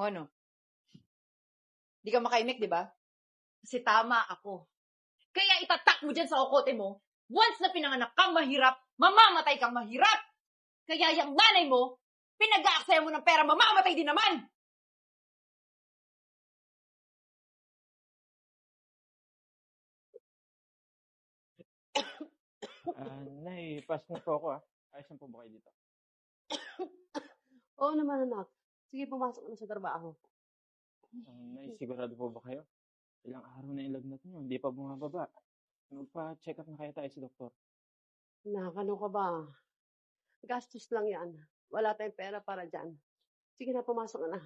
O ano? Di ka makaimik, di ba? Kasi tama ako. Kaya itatak mo dyan sa okote mo, once na pinanganak kang mahirap, mamamatay kang mahirap. Kaya yung nanay mo, pinag-aaksaya mo ng pera, mamamatay din naman. Nay, pass na po ako Ayos na po ba kayo dito? Oo naman, anak. Sige, pumasok na sa trabaho. Nay, sigurado po ba kayo? Ilang araw na yung lagnat niyo, hindi pa bumababa. Magpa-check up na kaya tayo sa doktor. Nakakano ka ba? Gastos lang yan. Wala tayong pera para dyan. Sige na, pumasok na.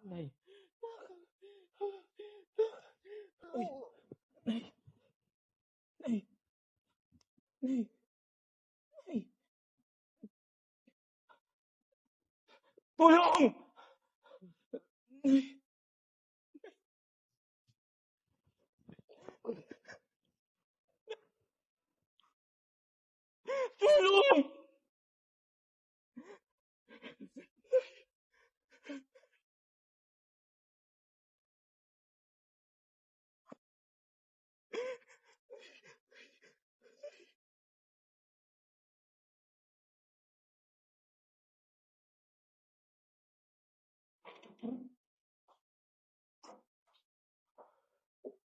Nay. Uy. Nay. Nay. Nay. Nay. Tulong! Nay. Tulong!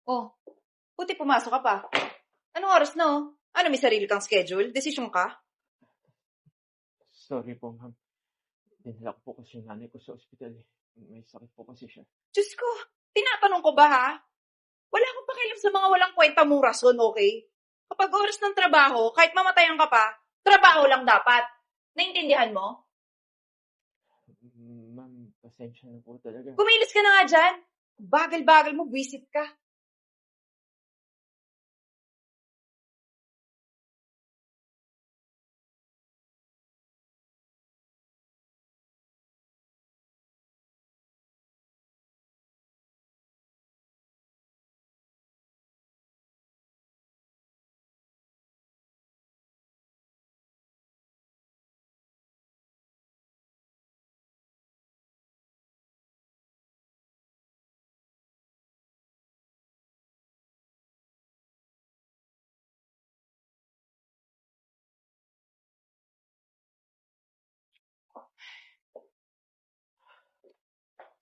Oh, puti pumasok ka pa. Anong oras na, oh? Ano, may sarili kang schedule? Desisyon ka? Sorry po, ma'am. Dinala ko po kasi yung nanay ko sa ospital. May sakit po kasi siya. Diyos ko, tinatanong ko ba, ha? Wala akong pakialam sa mga walang kwenta mong rason, okay? Kapag oras ng trabaho, kahit mamatayan ka pa, trabaho lang dapat. Naintindihan mo? Ma'am, pasensya na po talaga. Kumilos ka na nga dyan. Bagal-bagal mo, visit ka.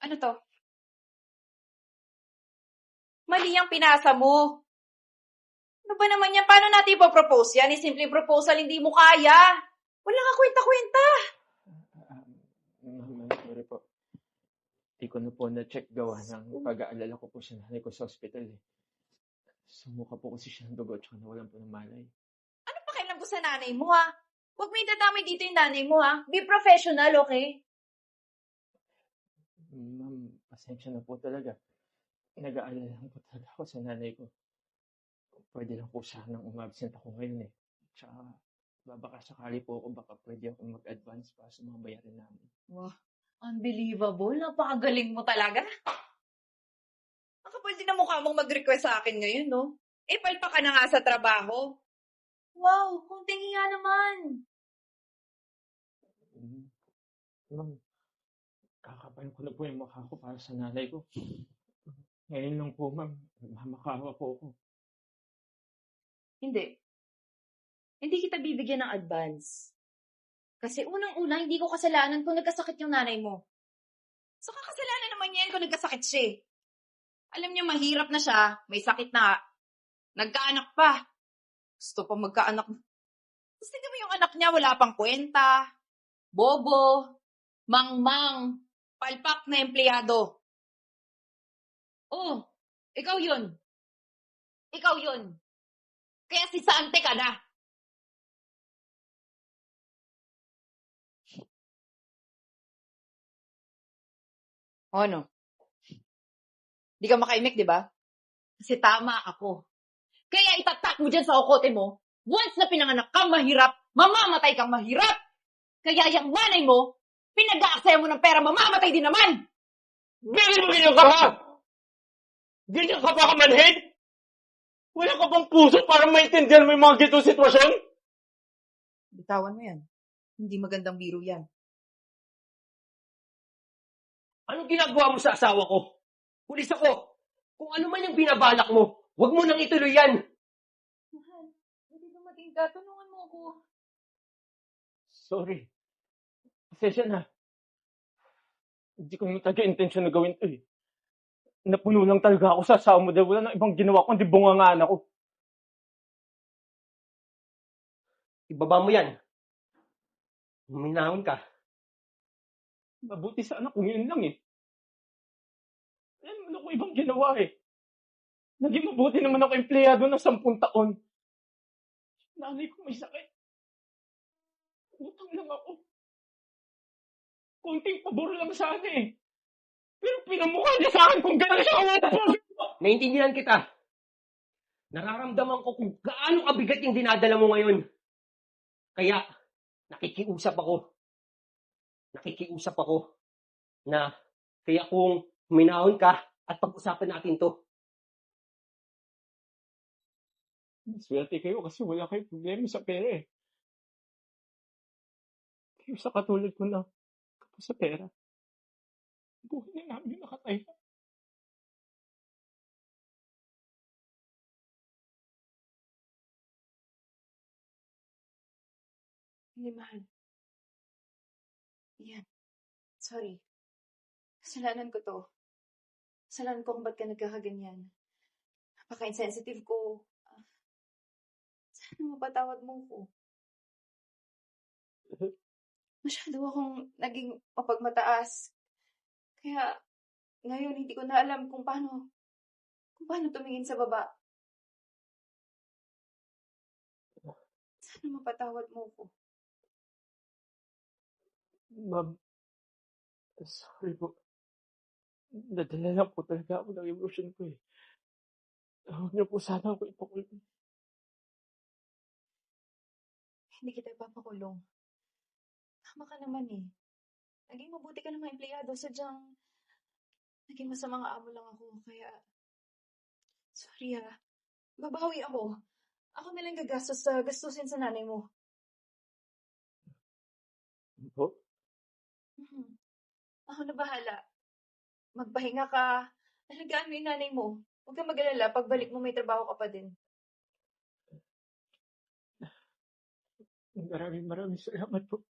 Ano to? Mali ang pinasa mo. Ano ba naman yan? Paano natin ipopropose yan? Simple proposal, hindi mo kaya. Wala ka kwenta-kwenta. Ma'am, sorry po. Di ko na po na-check gawa ng pag-aalala ko po sa nanay ko sa ospital. Sumuka po kasi siya ng dugo at nawalan po ng malay. Ano pakialam ko sa nanay mo, ha? Huwag may dadamay dito yung nanay mo, ha? Be professional, okay? Ma'am, pasensya na po talaga. Nag-aalala lang po talaga ako sa nanay ko. Pwede lang po sanang umabsent ako ngayon Tsaka, baka sakali po ako, baka pwede ako mag-advance pa sa mga bayarin namin. Wow, unbelievable. Napakagaling mo talaga. Ang kapal din na mukha mong mag-request sa akin ngayon, no? Palpa ka na nga sa trabaho. Wow, kunting hiya naman. Ma'am, kakapal ko na po yung mukha ko para sa nanay ko. Ngayon lang po, ma'am, mamakawa po ako. Hindi. Hindi kita bibigyan ng advance. Kasi unang-una, hindi ko kasalanan kung nagkasakit yung nanay mo. Saka kasalanan naman yan kung nagkasakit siya. Alam niyo, mahirap na siya, may sakit na, nagkaanak pa. Gusto pa magkaanak. Tapos tingnan mo yung anak niya, wala pang kwenta, bobo, mangmang, palpak na empleyado. Oh, ikaw yun. Ikaw yun. Kaya si Sante ka na. O ano? Di ka makaimik, di ba? Kasi tama ako. Kaya itatak mo dyan sa okote mo, once na pinanganak kang mahirap, mamamatay kang mahirap. Kaya yung nanay mo, pinag-aaksaya mo ng pera, mamamatay din naman. Bili mo ganyan ka, ha? Ganyan ka ba kamanhid? Wala ka bang puso para maintindihan mo yung mga ganitong sitwasyon? Bitawan mo yan. Hindi magandang biro yan. Anong ginagawa mo sa asawa ko? Pulis ako. Kung ano man yung binabalak mo, huwag mo nang ituloy yan. Mahal, hindi dumating ka. Tulungan mo ako. Sorry. Pasensya na. Hindi ko naman talaga intensyon na gawin to eh. Napuno lang talaga ako sa asawa mo dahil wala nang ibang ginawa ko, hindi bungangaan ako. Ibaba mo yan. Huminahon ka. Mabuti sana kung yun lang eh. Wala naman ako ibang ginawa eh. Naging mabuti naman ako empleyado ng 10 taon. Nanay ko may sakit. Utang lang ako. Konting pabor lang sana eh. Pero pinamukha niya sa akin kung gano'n siya umupos. Naintindihan kita. Nararamdaman ko kung gaano kabigat yung dinadala mo ngayon. Kaya, nakikiusap ako na kaya kung huminahon ka at pag-usapan natin to. Swerte kayo kasi wala kayong problema sa pera eh. Kayo sa katulad ko na kapos sa pera. Buhay na namin yung nakataya. Hindi, mahal. Yan. Sorry. Kasalanan ko to. Kasalanan ko kung ba't ka nagkakaganyan. Napaka-insensitive ko. Sana mapatawad mo ko. Masyado akong naging mapagmataas. Kaya ngayon hindi ko na alam kung paano tumingin sa baba. Sana mapatawad mo ko. Ma'am, sorry po. Nadala lang po talaga ako ng emotion ko eh. Huwag niyo po sana ako ipakulong. Hindi kita ipapakulong. Tama ka naman eh. Naging mabuti ka naman empleyado. Sadyang naging masamang amo lang ako. Kaya, sorry ha. Babawi ako. Ako na lang gagastos sa gastusin sa nanay mo. Po? Ako na bahala. Magpahinga ka. Alagaan mo yung nanay mo. Huwag kang mag-alala. Pagbalik mo may trabaho ka pa din. Maraming salamat po.